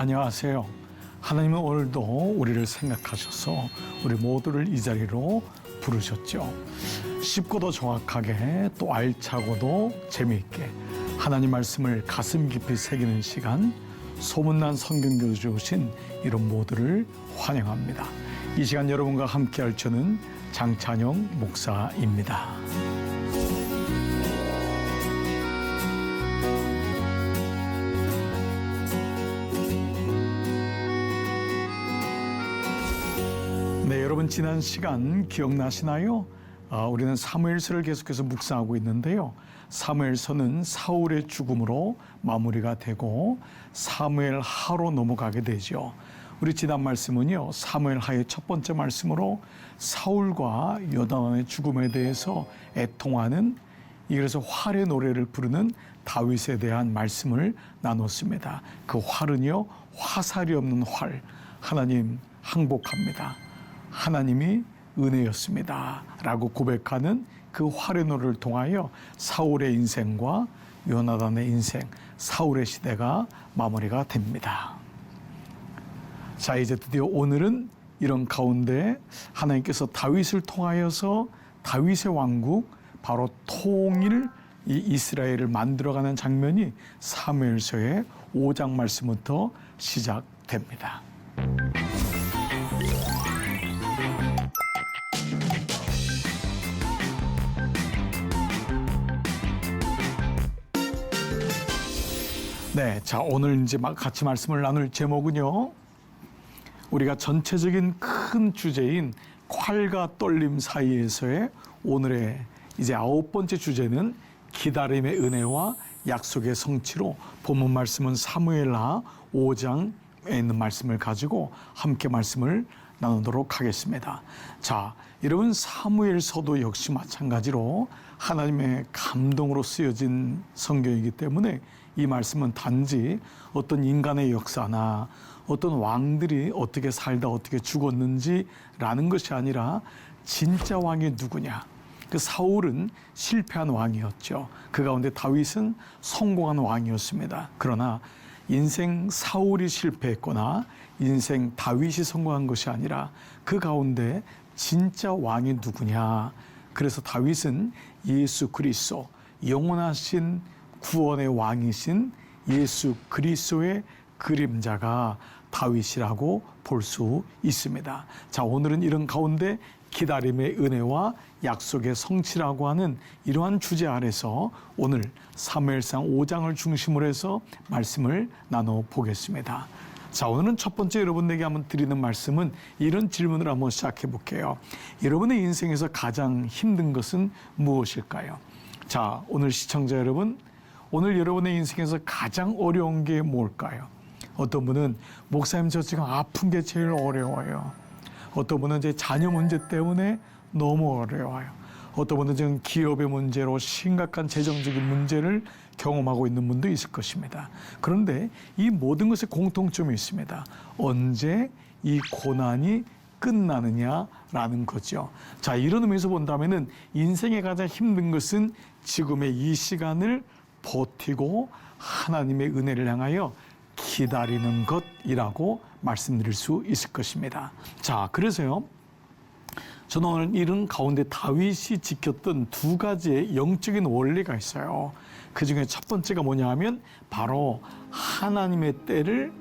안녕하세요. 하나님은 오늘도 우리를 생각하셔서 우리 모두를 이 자리로 부르셨죠. 쉽고도 정확하게 또 알차고도 재미있게 하나님 말씀을 가슴 깊이 새기는 시간, 소문난 성경교주 오신 이런 모두를 환영합니다. 이 시간 여러분과 함께할 저는 장찬영 목사입니다. 네, 여러분 지난 시간 기억나시나요? 우리는 사무엘서를 계속해서 묵상하고 있는데요. 사무엘서는 사울의 죽음으로 마무리가 되고 사무엘하로 넘어가게 되죠. 우리 지난 말씀은요, 사무엘하의 첫 번째 말씀으로 사울과 요나단의 죽음에 대해서 애통하는, 그래서 활의 노래를 부르는 다윗에 대한 말씀을 나눴습니다. 그 활은요, 화살이 없는 활, 하나님 항복합니다. 하나님이 은혜였습니다 라고 고백하는 그 활의 노래를 통하여 사울의 인생과 요나단의 인생, 사울의 시대가 마무리가 됩니다. 자, 이제 드디어 오늘은 이런 가운데 하나님께서 다윗을 통하여서 다윗의 왕국, 바로 통일 이 이스라엘을 만들어가는 장면이 사무엘서의 5장 말씀부터 시작됩니다. 네, 자, 오늘 이제 같이 말씀을 나눌 제목은요, 우리가 전체적인 큰 주제인 콸과 떨림 사이에서의 오늘의 이제 9번째 주제는 기다림의 은혜와 약속의 성취로, 본문 말씀은 사무엘하 5장에 있는 말씀을 가지고 함께 말씀을 나누도록 하겠습니다. 자, 여러분, 사무엘서도 역시 마찬가지로 하나님의 감동으로 쓰여진 성경이기 때문에 이 말씀은 단지 어떤 인간의 역사나 어떤 왕들이 어떻게 살다 어떻게 죽었는지라는 것이 아니라 진짜 왕이 누구냐. 그 사울은 실패한 왕이었죠. 그 가운데 다윗은 성공한 왕이었습니다. 그러나 인생 사울이 실패했거나 인생 다윗이 성공한 것이 아니라 그 가운데 진짜 왕이 누구냐. 그래서 다윗은 예수 그리스도, 영원하신 구원의 왕이신 예수 그리스도의 그림자가 다윗이라고 볼 수 있습니다. 자, 오늘은 이런 가운데 기다림의 은혜와 약속의 성취라고 하는 이러한 주제 아래서 오늘 사무엘상 5장을 중심으로 해서 말씀을 나눠보겠습니다. 자, 오늘은 첫 번째 여러분에게 한번 드리는 말씀은 이런 질문을 한번 시작해 볼게요. 여러분의 인생에서 가장 힘든 것은 무엇일까요? 자, 오늘 시청자 여러분, 오늘 여러분의 인생에서 가장 어려운 게 뭘까요? 어떤 분은 목사님 저 지금 아픈 게 제일 어려워요. 어떤 분은 제 자녀 문제 때문에 너무 어려워요. 어떤 분은 지금 기업의 문제로 심각한 재정적인 문제를 경험하고 있는 분도 있을 것입니다. 그런데 이 모든 것에 공통점이 있습니다. 언제 이 고난이 끝나느냐라는 거죠. 자, 이런 의미에서 본다면은 인생에 가장 힘든 것은 지금의 이 시간을 버티고 하나님의 은혜를 향하여 기다리는 것이라고 말씀드릴 수 있을 것입니다. 자, 그래서요, 저는 오늘 이런 가운데 다윗이 지켰던 두 가지의 영적인 원리가 있어요. 그 중에 첫 번째가 뭐냐 하면 바로 하나님의 때를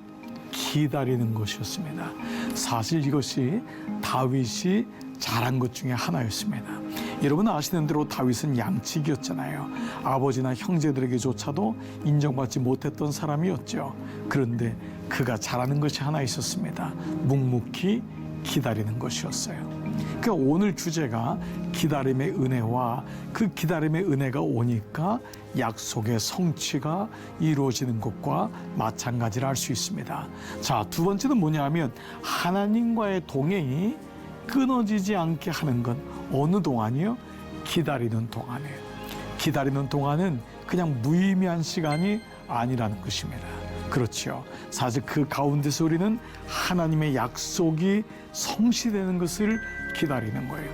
기다리는 것이었습니다. 사실 이것이 다윗이 잘한 것 중에 하나였습니다. 여러분 아시는 대로 다윗은 양치기였잖아요. 아버지나 형제들에게조차도 인정받지 못했던 사람이었죠. 그런데 그가 잘하는 것이 하나 있었습니다. 묵묵히 기다리는 것이었어요. 그러니까 오늘 주제가 기다림의 은혜와 그 기다림의 은혜가 오니까 약속의 성취가 이루어지는 것과 마찬가지라 할 수 있습니다. 자, 두 번째는 뭐냐 하면 하나님과의 동행이 끊어지지 않게 하는 건 어느 동안이요? 기다리는 동안이에요. 기다리는 동안은 그냥 무의미한 시간이 아니라는 것입니다. 그렇죠. 사실 그 가운데서 우리는 하나님의 약속이 성취되는 것을 기다리는 거예요.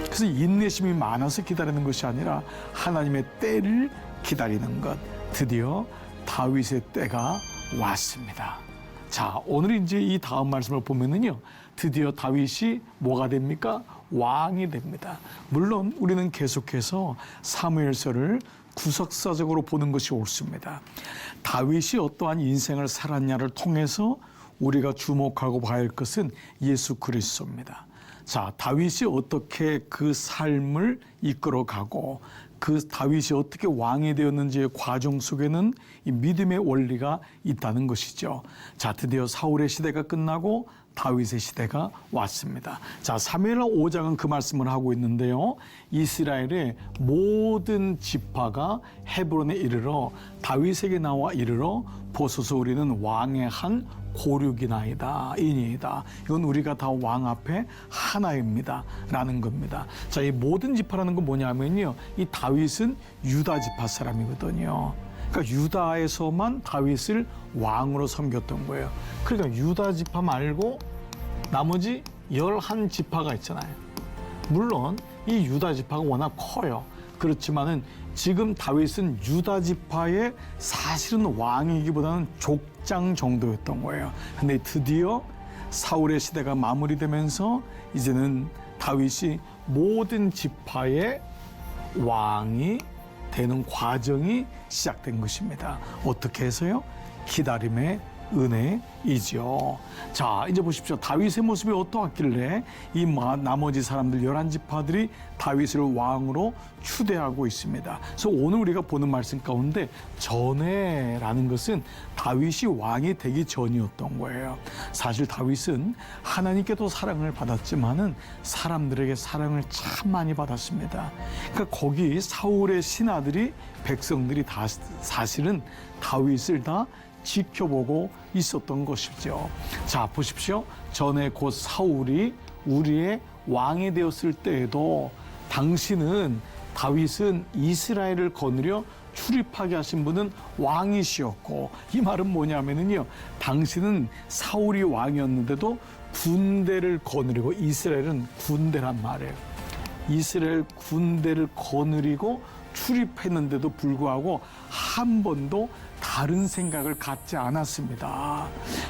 그래서 인내심이 많아서 기다리는 것이 아니라 하나님의 때를 기다리는 것. 드디어 다윗의 때가 왔습니다. 자, 오늘 이제 이 다음 말씀을 보면은요, 드디어 다윗이 뭐가 됩니까? 왕이 됩니다. 물론 우리는 계속해서 사무엘서를 구석사적으로 보는 것이 옳습니다. 다윗이 어떠한 인생을 살았냐를 통해서 우리가 주목하고 봐야 할 것은 예수 그리스도입니다. 자, 다윗이 어떻게 그 삶을 이끌어가고 그 다윗이 어떻게 왕이 되었는지의 과정 속에는 이 믿음의 원리가 있다는 것이죠. 자, 드디어 사울의 시대가 끝나고 다윗의 시대가 왔습니다. 자, 사무엘하 5장은 그 말씀을 하고 있는데요. 이스라엘의 모든 지파가 헤브론에 이르러 다윗에게 나와 이르러 보소서 우리는 왕의 한 고륙이나이다 이니이다. 이건 우리가 다 왕 앞에 하나입니다 라는 겁니다. 자, 이 모든 지파라는 건 뭐냐면요, 이 다윗은 유다 지파 사람이거든요. 그러니까 유다에서만 다윗을 왕으로 섬겼던 거예요. 그러니까 유다 지파 말고 나머지 11지파가 있잖아요. 물론 이 유다 지파가 워낙 커요. 그렇지만은 지금 다윗은 유다 지파의 사실은 왕이기보다는 족장 정도였던 거예요. 근데 드디어 사울의 시대가 마무리되면서 이제는 다윗이 모든 지파의 왕이 되는 과정이 시작된 것입니다. 어떻게 해서요? 기다림의 은혜이죠. 자, 이제 보십시오. 다윗의 모습이 어떠했길래 이 나머지 사람들 11지파들이 다윗을 왕으로 추대하고 있습니다. 그래서 오늘 우리가 보는 말씀 가운데 전에라는 것은 다윗이 왕이 되기 전이었던 거예요. 사실 다윗은 하나님께도 사랑을 받았지만은 사람들에게 사랑을 참 많이 받았습니다. 그러니까 거기 사울의 신하들이 백성들이 다 사실은 다윗을 다 지켜보고 있었던 것이죠. 자, 보십시오. 전에 곧 사울이 우리의 왕이 되었을 때에도 당신은 다윗은 이스라엘을 거느려 출입하게 하신 분은 왕이시었고, 이 말은 뭐냐면은요, 당신은 사울이 왕이었는데도 군대를 거느리고, 이스라엘은 군대란 말이에요. 이스라엘 군대를 거느리고 출입했는데도 불구하고 한 번도 다른 생각을 갖지 않았습니다.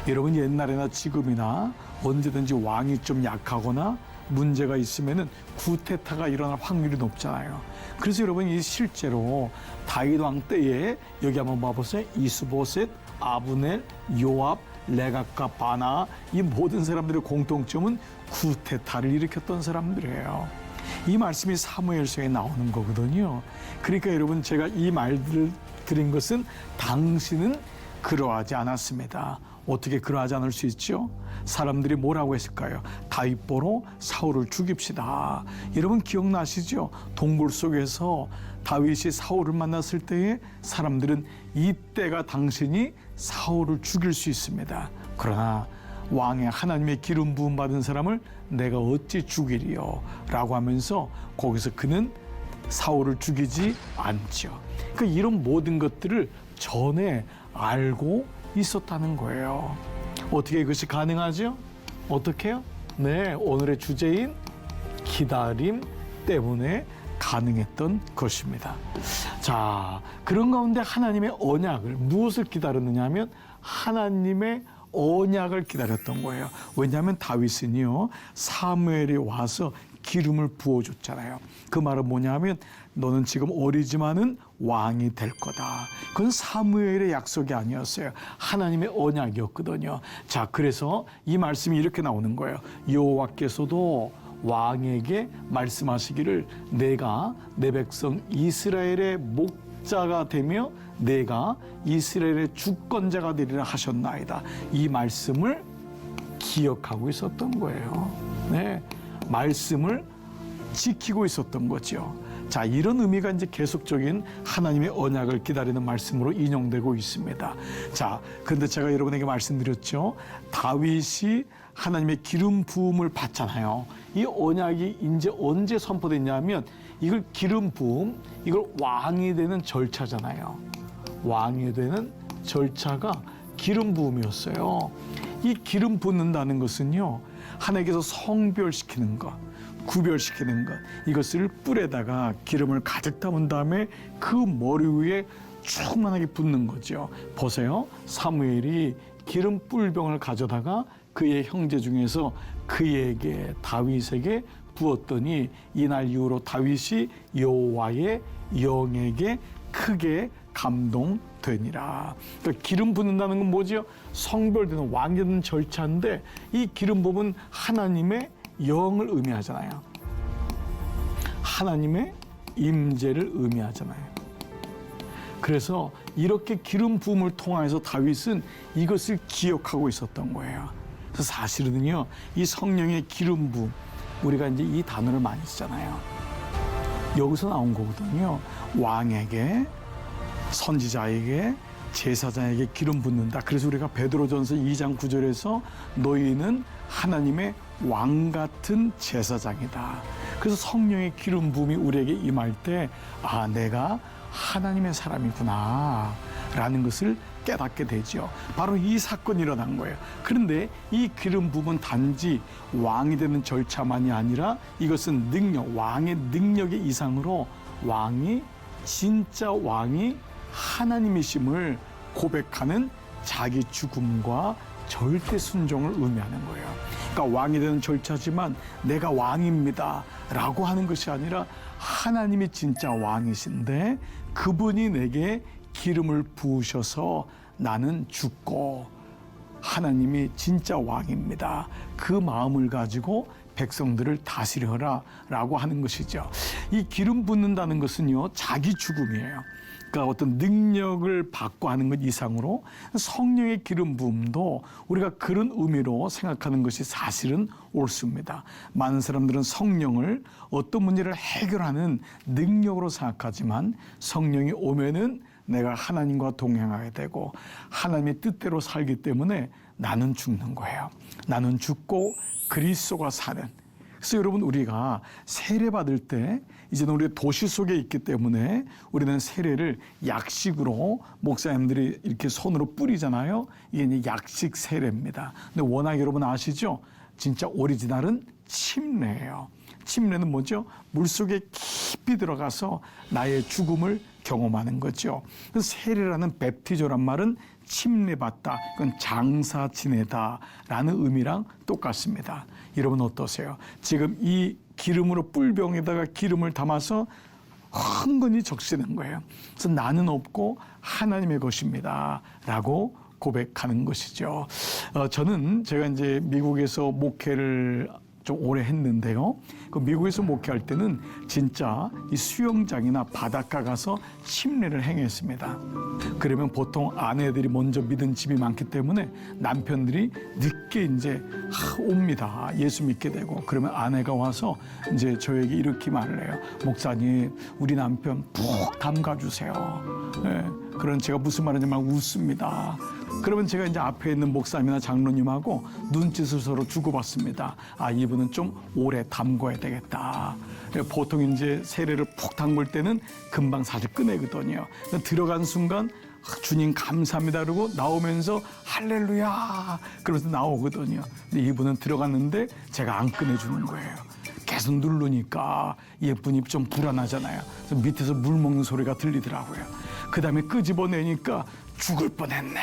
여러분, 옛날이나 지금이나 언제든지 왕이 좀 약하거나 문제가 있으면은 구테타가 일어날 확률이 높잖아요. 그래서 여러분, 이 실제로 다윗 왕 때에 여기 한번 봐보세요. 이스보셋, 아브넬, 요압, 레갑과 바나, 이 모든 사람들의 공통점은 구테타를 일으켰던 사람들이에요. 이 말씀이 사무엘서에 나오는 거거든요. 그러니까 여러분, 제가 이 말들을 드린 것은 당신은 그러하지 않았습니다. 어떻게 그러하지 않을 수 있죠? 사람들이 뭐라고 했을까요? 다윗 보러 사울을 죽입시다. 여러분 기억나시죠? 동굴 속에서 다윗이 사울을 만났을 때에 사람들은 이때가 당신이 사울을 죽일 수 있습니다. 그러나 왕의 하나님의 기름 부음 받은 사람을 내가 어찌 죽이리요? 라고 하면서 거기서 그는 사울을 죽이지 않죠. 그러니까 이런 모든 것들을 전에 알고 있었다는 거예요. 어떻게 이것이 가능하죠? 어떻게요? 네, 오늘의 주제인 기다림 때문에 가능했던 것입니다. 자, 그런 가운데 하나님의 언약을, 무엇을 기다렸느냐 하면 하나님의 언약을 기다렸던 거예요. 왜냐하면 다윗은요, 사무엘이 와서 기름을 부어줬잖아요. 그 말은 뭐냐면 너는 지금 어리지만은 왕이 될 거다. 그건 사무엘의 약속이 아니었어요. 하나님의 언약이었거든요. 자, 그래서 이 말씀이 이렇게 나오는 거예요. 여호와께서도 왕에게 말씀하시기를 내가 내 백성 이스라엘의 목자가 되며 내가 이스라엘의 주권자가 되리라 하셨나이다. 이 말씀을 기억하고 있었던 거예요. 네, 말씀을 지키고 있었던 거죠. 자, 이런 의미가 이제 계속적인 하나님의 언약을 기다리는 말씀으로 인용되고 있습니다. 자, 그런데 제가 여러분에게 말씀드렸죠. 다윗이 하나님의 기름 부음을 받잖아요. 이 언약이 이제 언제 선포됐냐면 이걸 기름 부음, 이걸 왕이 되는 절차잖아요. 왕이 되는 절차가 기름 부음이었어요. 이 기름 붓는다는 것은요, 하나님께서 성별시키는 것, 구별시키는 것, 이것을 뿔에다가 기름을 가득 담은 다음에 그 머리 위에 충만하게 붓는 거죠. 보세요. 사무엘이 기름 뿔병을 가져다가 그의 형제 중에서 그에게 다윗에게 부었더니 이날 이후로 다윗이 여호와의 영에게 크게 감동되니라. 그러니까 기름 붓는다는 건 뭐죠? 성별되는 왕이 되는 절차인데 이 기름 부음은 하나님의 영을 의미하잖아요. 하나님의 임재를 의미하잖아요. 그래서 이렇게 기름 부음을 통해서 다윗은 이것을 기억하고 있었던 거예요. 그래서 사실은요, 이 성령의 기름 부음, 우리가 이제 이 단어를 많이 쓰잖아요. 여기서 나온 거거든요. 왕에게, 선지자에게, 제사장에게 기름 붓는다. 그래서 우리가 베드로전서 2장 9절에서 너희는 하나님의 왕 같은 제사장이다. 그래서 성령의 기름 부음이 우리에게 임할 때, 아, 내가 하나님의 사람이구나 라는 것을 깨닫게 되죠. 바로 이 사건이 일어난 거예요. 그런데 이 기름 부음은 단지 왕이 되는 절차만이 아니라 이것은 능력, 왕의 능력의 이상으로 왕이, 진짜 왕이 하나님이심을 고백하는 자기 죽음과 절대 순종을 의미하는 거예요. 그러니까 왕이 되는 절차지만 내가 왕입니다 라고 하는 것이 아니라 하나님이 진짜 왕이신데 그분이 내게 기름을 부으셔서 나는 죽고 하나님이 진짜 왕입니다. 그 마음을 가지고 백성들을 다스려라 라고 하는 것이죠. 이 기름 붓는다는 것은요, 자기 죽음이에요. 그러니까 어떤 능력을 받고 하는 것 이상으로 성령의 기름 부음도 우리가 그런 의미로 생각하는 것이 사실은 옳습니다. 많은 사람들은 성령을 어떤 문제를 해결하는 능력으로 생각하지만 성령이 오면은 내가 하나님과 동행하게 되고 하나님의 뜻대로 살기 때문에 나는 죽는 거예요. 나는 죽고 그리스도가 사는. 그래서 여러분, 우리가 세례 받을 때 이제는 우리 도시 속에 있기 때문에 우리는 세례를 약식으로 목사님들이 이렇게 손으로 뿌리잖아요. 이게 이제 약식 세례입니다. 근데 워낙 여러분 아시죠? 진짜 오리지널은 침례예요. 침례는 뭐죠? 물속에 깊이 들어가서 나의 죽음을 경험하는 거죠. 그래서 세례라는 베프티조란 말은 침례받다, 그건 장사 지내다라는 의미랑 똑같습니다. 여러분 어떠세요? 지금 이 기름으로 뿔병에다가 기름을 담아서 흥건히 적시는 거예요. 그래서 나는 없고 하나님의 것입니다 라고 고백하는 것이죠. 저는 제가 이제 미국에서 목회를 좀 오래 했는데요. 그 미국에서 목회할 때는 진짜 이 수영장이나 바닷가 가서 침례를 행했습니다. 그러면 보통 아내들이 먼저 믿은 집이 많기 때문에 남편들이 늦게 이제 옵니다. 예수 믿게 되고 그러면 아내가 와서 이제 저에게 이렇게 말을 해요. 목사님, 우리 남편 푹 담가 주세요. 네. 그런 제가 무슨 말인지 막 웃습니다. 그러면 제가 이제 앞에 있는 목사님이나 장로님하고 눈짓을 서로 주고받습니다. 아, 이분은 좀 오래 담궈야 되겠다. 보통 이제 세례를 푹 담글 때는 금방 사실 꺼내거든요. 들어간 순간 주님 감사합니다 그러고 나오면서 할렐루야 그러면서 나오거든요. 근데 이분은 들어갔는데 제가 안 꺼내주는 거예요. 계속 누르니까 예쁜이 좀 불안하잖아요. 그래서 밑에서 물 먹는 소리가 들리더라고요. 그 다음에 끄집어내니까 죽을 뻔했네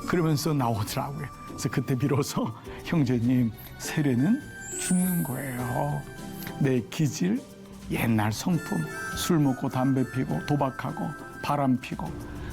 그러면서 나오더라고요. 그래서 그때 비로소 형제님, 세례는 죽는 거예요. 내 기질, 옛날 성품, 술 먹고 담배 피고 도박하고 바람 피고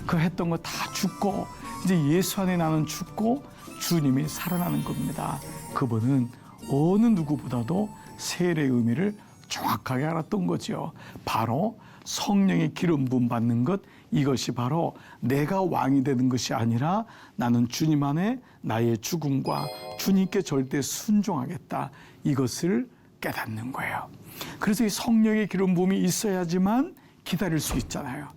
그 했던 거 다 죽고 이제 예수 안에 나는 죽고 주님이 살아나는 겁니다. 그분은 어느 누구보다도 세례의 의미를 정확하게 알았던 거죠. 바로 성령의 기름 부음 받는 것, 이것이 바로 내가 왕이 되는 것이 아니라 나는 주님 안에 나의 죽음과 주님께 절대 순종하겠다, 이것을 깨닫는 거예요. 그래서 이 성령의 기름 부음이 있어야지만 기다릴 수 있잖아요.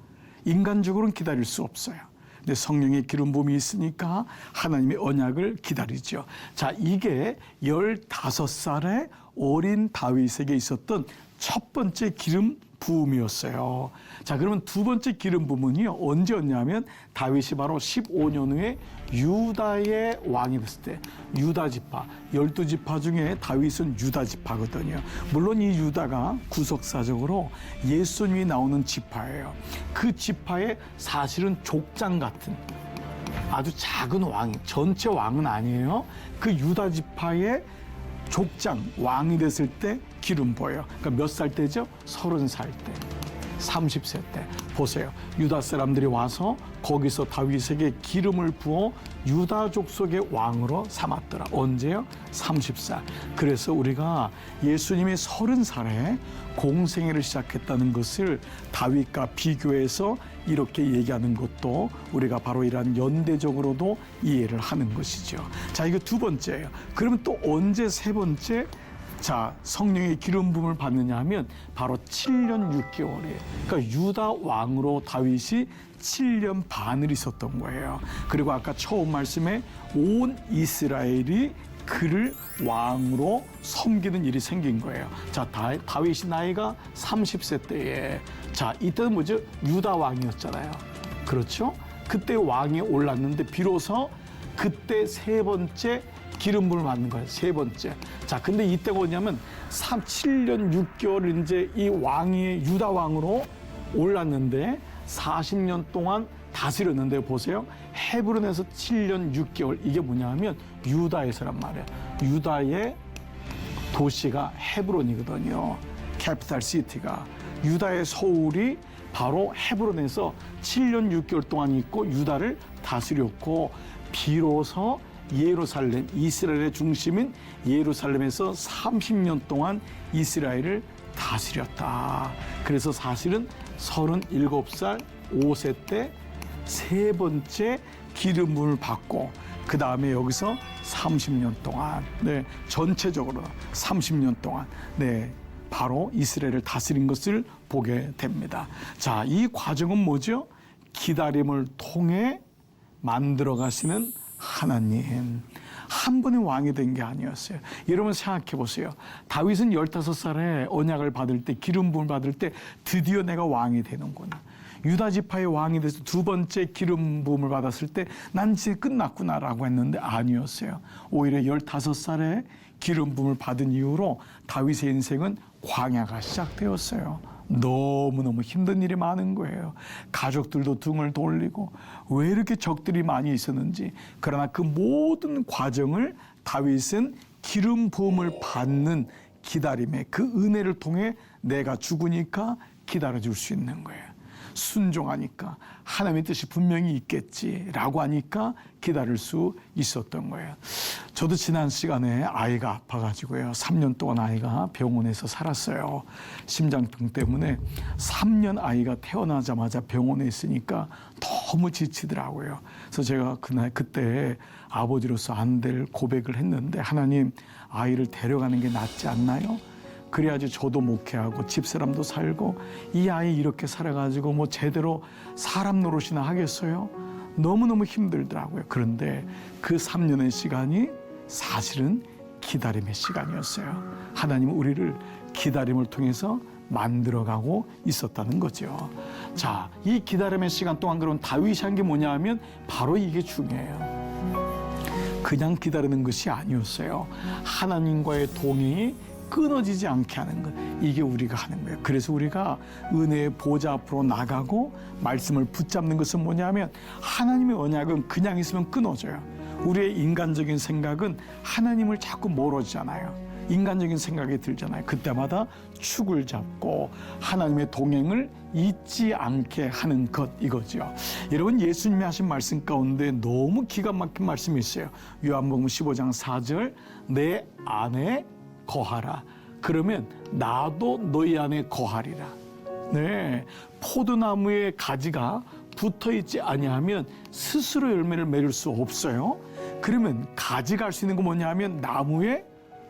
인간적으로는 기다릴 수 없어요. 근데 성령의 기름 부음이 있으니까 하나님의 언약을 기다리죠. 자, 이게 15살의 어린 다윗에게 있었던 첫 번째 기름 부음이었어요. 자, 그러면 두 번째 기름 부음은요, 언제였냐면 다윗이 바로 15년 후에 유다의 왕이 됐을 때, 유다 지파, 12지파 중에 다윗은 유다 지파거든요. 물론 이 유다가 구속사적으로 예수님이 나오는 지파예요. 그 지파의 사실은 족장 같은, 아주 작은 왕, 전체 왕은 아니에요. 그 유다 지파의 족장, 왕이 됐을 때 기름 부어요. 그러니까 몇 살 때죠? 30살 때, 30세 때. 보세요. 유다 사람들이 와서 거기서 다윗에게 기름을 부어 유다 족속의 왕으로 삼았더라. 언제요? 30살. 그래서 우리가 예수님이 30살에 공생애를 시작했다는 것을 다윗과 비교해서 이렇게 얘기하는 것도 우리가 바로 이러한 연대적으로도 이해를 하는 것이죠. 자, 이거 두 번째예요. 그러면 또 언제 세 번째? 자, 성령의 기름 부음을 받느냐 하면 바로 7년 6개월이에요. 그러니까 유다 왕으로 다윗이 7년 반을 있었던 거예요. 그리고 아까 처음 말씀에 온 이스라엘이 그를 왕으로 섬기는 일이 생긴 거예요. 자, 다윗이 나이가 30세 때에, 자, 이때는 뭐죠? 유다 왕이었잖아요. 그렇죠? 그때 왕이 올랐는데 비로소 그때 세 번째 기름 부음을 받는 거예요. 세 번째. 자, 근데 이때가 뭐냐면 7년 6개월 이제 이 왕이 유다 왕으로 올랐는데 40년 동안 다스렸는데 보세요. 헤브론에서 7년 6개월. 이게 뭐냐면 유다에서란 말이에요. 유다의 도시가 헤브론이거든요. 캐피탈 시티가. 유다의 서울이 바로 헤브론에서 7년 6개월 동안 있고 유다를 다스렸고, 비로소 예루살렘, 이스라엘의 중심인 예루살렘에서 30년 동안 이스라엘을 다스렸다. 그래서 사실은 37살 5세 때 세 번째 기름 부음을 받고, 그 다음에 여기서 30년 동안, 네, 전체적으로 30년 동안, 네, 바로 이스라엘을 다스린 것을 보게 됩니다. 자, 이 과정은 뭐죠? 기다림을 통해 만들어 가시는 하나님. 한 번에 왕이 된 게 아니었어요. 여러분 생각해 보세요. 다윗은 15살에 언약을 받을 때, 기름 부음을 받을 때 드디어 내가 왕이 되는구나. 유다 지파의 왕이 돼서 두 번째 기름 부음을 받았을 때 난 이제 끝났구나라고 했는데 아니었어요. 오히려 15살에 기름 부음을 받은 이후로 다윗의 인생은 광야가 시작되었어요. 너무너무 힘든 일이 많은 거예요. 가족들도 등을 돌리고 왜 이렇게 적들이 많이 있었는지. 그러나 그 모든 과정을 다윗은 기름 부음을 받는 기다림에, 그 은혜를 통해 내가 죽으니까 기다려줄 수 있는 거예요. 순종하니까 하나님의 뜻이 분명히 있겠지라고 하니까 기다릴 수 있었던 거예요. 저도 지난 시간에 아이가 아파가지고요. 3년 동안 아이가 병원에서 살았어요. 심장병 때문에 3년 아이가 태어나자마자 병원에 있으니까 너무 지치더라고요. 그래서 제가 그때 아버지로서 안 될 고백을 했는데, 하나님, 아이를 데려가는 게 낫지 않나요? 그래야지 저도 목회하고 집사람도 살고 이 아이 이렇게 살아가지고 뭐 제대로 사람 노릇이나 하겠어요? 너무너무 힘들더라고요. 그런데 그 3년의 시간이 사실은 기다림의 시간이었어요. 하나님은 우리를 기다림을 통해서 만들어가고 있었다는 거죠. 자, 이 기다림의 시간 동안 그럼 다윗이 한 게 뭐냐 하면 바로 이게 중요해요. 그냥 기다리는 것이 아니었어요. 하나님과의 동행이 끊어지지 않게 하는 것, 이게 우리가 하는 거예요. 그래서 우리가 은혜의 보좌 앞으로 나가고 말씀을 붙잡는 것은 뭐냐면, 하나님의 언약은 그냥 있으면 끊어져요. 우리의 인간적인 생각은 하나님을 자꾸 멀어지잖아요. 인간적인 생각이 들잖아요. 그때마다 축을 잡고 하나님의 동행을 잊지 않게 하는 것, 이거죠. 여러분, 예수님이 하신 말씀 가운데 너무 기가 막힌 말씀이 있어요. 요한복음 15장 4절, 내 안에 거하라. 그러면 나도 너희 안에 거하리라. 네, 포도나무의 가지가 붙어 있지 아니하면 스스로 열매를 맺을 수 없어요. 그러면 가지가 할 수 있는 건 뭐냐면 나무에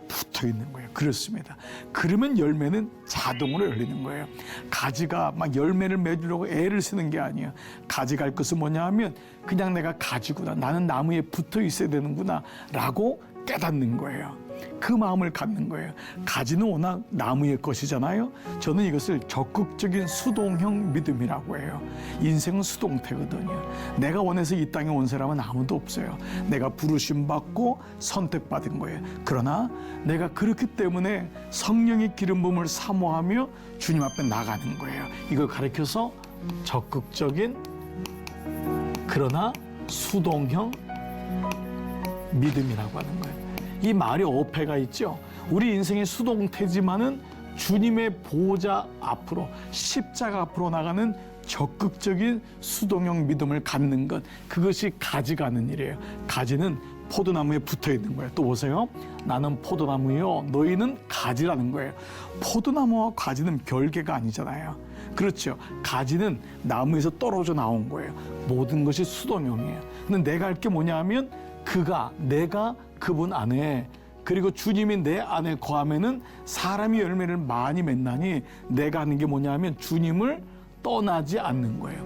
붙어 있는 거예요. 그렇습니다. 그러면 열매는 자동으로 열리는 거예요. 가지가 막 열매를 맺으려고 애를 쓰는 게 아니에요. 가지가 할 것은 뭐냐 하면 그냥 내가 가지구나, 나는 나무에 붙어 있어야 되는구나 라고 깨닫는 거예요. 그 마음을 갖는 거예요. 가지는 워낙 나무의 것이잖아요. 저는 이것을 적극적인 수동형 믿음이라고 해요. 인생은 수동태거든요. 내가 원해서 이 땅에 온 사람은 아무도 없어요. 내가 부르심 받고 선택받은 거예요. 그러나 내가 그렇기 때문에 성령의 기름 부음을 사모하며 주님 앞에 나가는 거예요. 이걸 가리켜서 적극적인 그러나 수동형 믿음이라고 하는 거예요. 이 말이 어폐가 있죠. 우리 인생의 수동태지만은 주님의 보호자 앞으로, 십자가 앞으로 나가는 적극적인 수동형 믿음을 갖는 것, 그것이 가지가는 일이에요. 가지는 포도나무에 붙어 있는 거예요. 또 보세요. 나는 포도나무요, 너희는 가지라는 거예요. 포도나무와 가지는 별개가 아니잖아요. 그렇죠. 가지는 나무에서 떨어져 나온 거예요. 모든 것이 수동형이에요. 근데 내가 할 게 뭐냐 하면 내가 그분 안에, 그리고 주님이 내 안에 거하면은 사람이 열매를 많이 맺나니, 내가 하는 게 뭐냐 하면 주님을 떠나지 않는 거예요.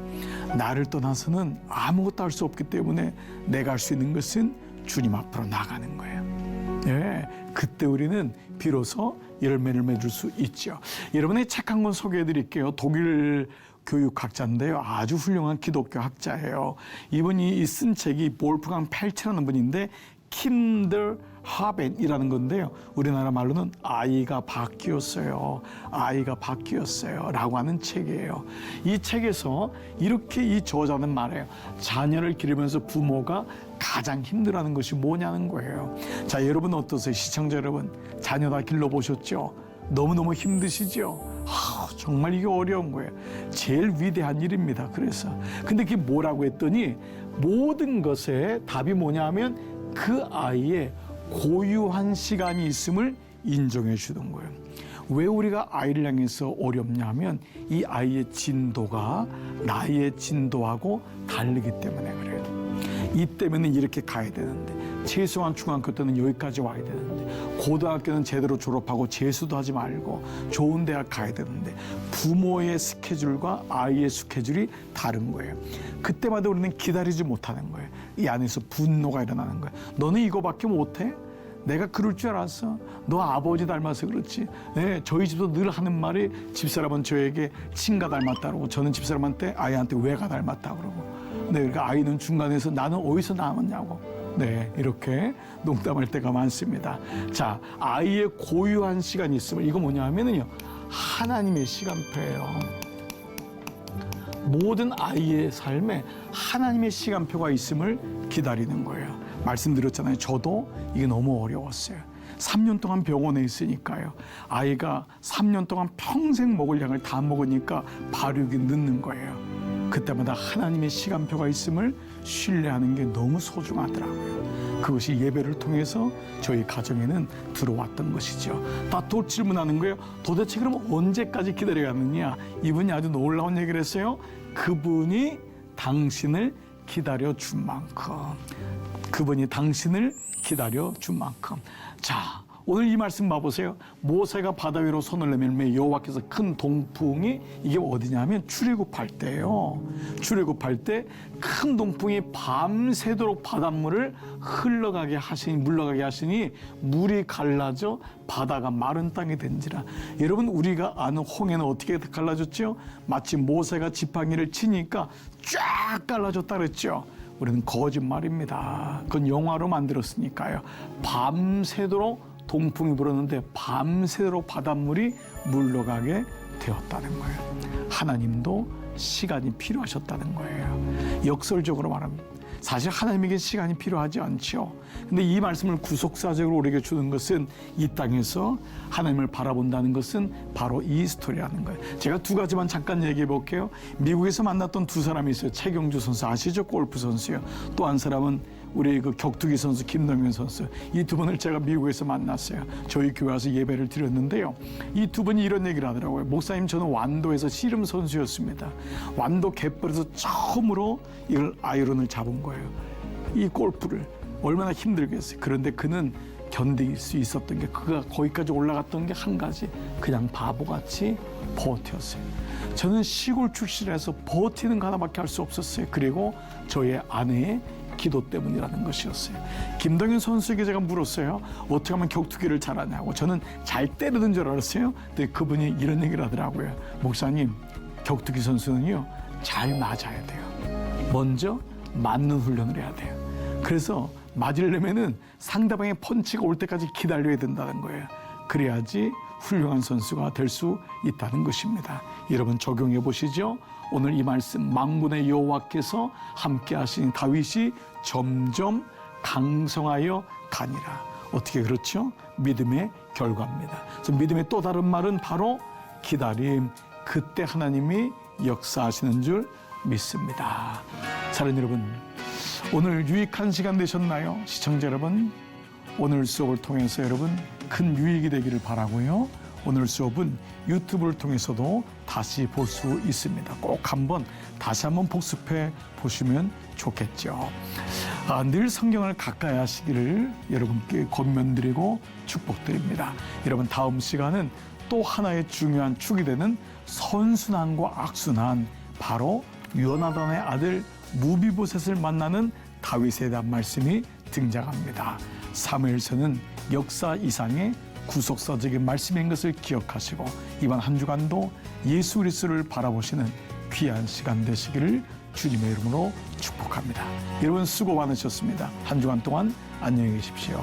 나를 떠나서는 아무것도 할 수 없기 때문에 내가 할 수 있는 것은 주님 앞으로 나가는 거예요. 예, 그때 우리는 비로소 열매를 맺을 수 있죠. 여러분의 책 한 권 소개해 드릴게요. 독일 교육학자인데요. 아주 훌륭한 기독교 학자예요. 이분이 쓴 책이 볼프강 펠츠라는 분인데, 킨들 하벤이라는 건데요. 우리나라 말로는 아이가 바뀌었어요. 아이가 바뀌었어요. 라고 하는 책이에요. 이 책에서 이렇게 이 저자는 말해요. 자녀를 기르면서 부모가 가장 힘들어하는 것이 뭐냐는 거예요. 자, 여러분 어떠세요? 시청자 여러분, 자녀 다 길러보셨죠? 너무너무 힘드시죠? 정말 이게 어려운 거예요. 제일 위대한 일입니다. 그래서. 근데 그게 뭐라고 했더니, 모든 것의 답이 뭐냐 하면 그 아이의 고유한 시간이 있음을 인정해 주는 거예요. 왜 우리가 아이를 향해서 어렵냐면, 이 아이의 진도가 나의 진도하고 다르기 때문에 그래요. 이 때문에 이렇게 가야 되는데, 최소한 중학교 때는 여기까지 와야 되는데, 고등학교는 제대로 졸업하고 재수도 하지 말고 좋은 대학 가야 되는데, 부모의 스케줄과 아이의 스케줄이 다른 거예요. 그때마다 우리는 기다리지 못하는 거예요. 이 안에서 분노가 일어나는 거예요. 너는 이거밖에 못해? 내가 그럴 줄 알았어. 너 아버지 닮아서 그렇지. 네, 저희 집도 늘 하는 말이, 집사람은 저에게 친가 닮았다고 그러고, 저는 집사람한테, 아이한테 외가 닮았다고 그러고, 네, 그러니까 아이는 중간에서 나는 어디서 나왔냐고, 네, 이렇게 농담할 때가 많습니다. 자, 아이의 고유한 시간이 있으면, 이거 뭐냐 하면은요, 하나님의 시간표예요. 모든 아이의 삶에 하나님의 시간표가 있음을 기다리는 거예요. 말씀드렸잖아요. 저도 이게 너무 어려웠어요. 3년 동안 병원에 있으니까요. 아이가 3년 동안 평생 먹을 양을 다 먹으니까 발육이 늦는 거예요. 그때마다 하나님의 시간표가 있음을 신뢰하는 게 너무 소중하더라고요. 그것이 예배를 통해서 저희 가정에는 들어왔던 것이죠. 또 질문하는 거예요. 도대체 그럼 언제까지 기다려야 하느냐? 이분이 아주 놀라운 얘기를 했어요. 그분이 당신을 기다려준 만큼. 그분이 당신을 기다려준 만큼. 자, 오늘 이 말씀 봐보세요. 모세가 바다 위로 손을 내밀며 여호와께서 큰 동풍이, 이게 어디냐면 출애굽할 때예요. 출애굽할 때 큰 동풍이 밤새도록 바닷물을 흘러가게 하시니, 물러가게 하시니 물이 갈라져 바다가 마른 땅이 된지라. 여러분, 우리가 아는 홍해는 어떻게 갈라졌죠? 마치 모세가 지팡이를 치니까 쫙 갈라졌다 그랬죠. 우리는 거짓말입니다. 그건 영화로 만들었으니까요. 밤새도록 동풍이 불었는데 밤새도록 바닷물이 물러가게 되었다는 거예요. 하나님도 시간이 필요하셨다는 거예요. 역설적으로 말합니다. 사실 하나님에게 시간이 필요하지 않죠. 근데 이 말씀을 구속사적으로 우리에게 주는 것은, 이 땅에서 하나님을 바라본다는 것은 바로 이 스토리라는 거예요. 제가 두 가지만 잠깐 얘기해 볼게요. 미국에서 만났던 두 사람이 있어요. 최경주 선수 아시죠? 골프 선수요. 또 한 사람은 우리 그 격투기 선수 김동현 선수. 이 두 분을 제가 미국에서 만났어요. 저희 교회 와서 예배를 드렸는데요. 이 두 분이 이런 얘기를 하더라고요. 목사님, 저는 완도에서 씨름 선수였습니다. 완도 갯벌에서 처음으로 이걸 아이론을 잡은 거예요. 이 골프를 얼마나 힘들겠어요. 그런데 그는 견딜 수 있었던 게, 그가 거기까지 올라갔던 게 한 가지, 그냥 바보같이 버텼어요. 저는 시골 출신이라서 버티는 거 하나밖에 할 수 없었어요. 그리고 저의 아내의 기도 때문이라는 것이었어요. 김동현 선수에게 제가 물었어요. 어떻게 하면 격투기를 잘하냐고. 저는 잘 때리는 줄 알았어요. 근데 그분이 이런 얘기를 하더라고요. 목사님, 격투기 선수는요, 잘 맞아야 돼요. 먼저 맞는 훈련을 해야 돼요. 그래서 맞으려면은 상대방의 펀치가 올 때까지 기다려야 된다는 거예요. 그래야지 훌륭한 선수가 될 수 있다는 것입니다. 여러분 적용해 보시죠. 오늘 이 말씀 만군의 여호와께서 함께 하신 다윗이 점점 강성하여 가니라. 어떻게 그렇죠? 믿음의 결과입니다. 그래서 믿음의 또 다른 말은 바로 기다림. 그때 하나님이 역사하시는 줄 믿습니다. 사랑하는 여러분, 오늘 유익한 시간 되셨나요? 시청자 여러분, 오늘 수업을 통해서 여러분 큰 유익이 되기를 바라고요. 오늘 수업은 유튜브를 통해서도 다시 볼 수 있습니다. 꼭 다시 한번 복습해 보시면 좋겠죠. 늘 성경을 가까이 하시기를 여러분께 권면드리고 축복드립니다. 여러분 다음 시간은 또 하나의 중요한 축이 되는 선순환과 악순환, 바로 요나단의 아들 무비보셋을 만나는 다윗에 대한 말씀이 등장합니다. 사무엘서는 역사 이상의 구속사적인 말씀인 것을 기억하시고 이번 한 주간도 예수 그리스도를 바라보시는 귀한 시간 되시기를 주님의 이름으로 축복합니다. 여러분 수고 많으셨습니다. 한 주간 동안 안녕히 계십시오.